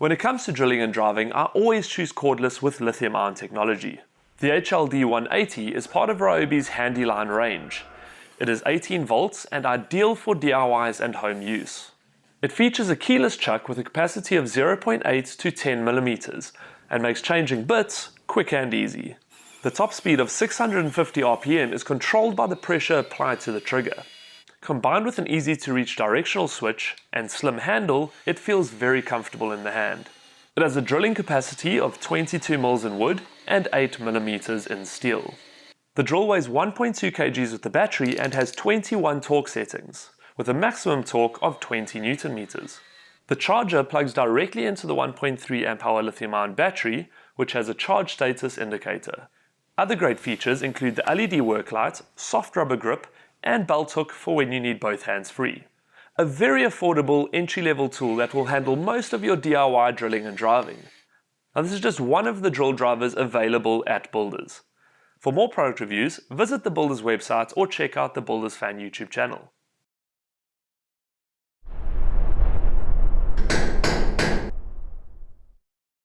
When it comes to drilling and driving, I always choose cordless with lithium-ion technology. The HLD 180 is part of Ryobi's Handyline range. It is 18 volts and ideal for DIYs and home use. It features a keyless chuck with a capacity of 0.8 to 10 millimeters and makes changing bits quick and easy. The top speed of 650 RPM is controlled by the pressure applied to the trigger. Combined with an easy-to-reach directional switch and slim handle, it feels very comfortable in the hand. It has a drilling capacity of 22 mils in wood and 8 millimeters in steel. The drill weighs 1.2 kgs with the battery and has 21 torque settings, with a maximum torque of 20 Newton meters. The charger plugs directly into the 1.3 amp hour lithium-ion battery, which has a charge status indicator. Other great features include the LED work light, soft rubber grip, and belt hook for when you need both hands free. A very affordable entry-level tool that will handle most of your DIY drilling and driving. Now this is just one of the drill drivers available at Builders. For more product reviews, visit the Builders website or check out the Builders Fan YouTube channel.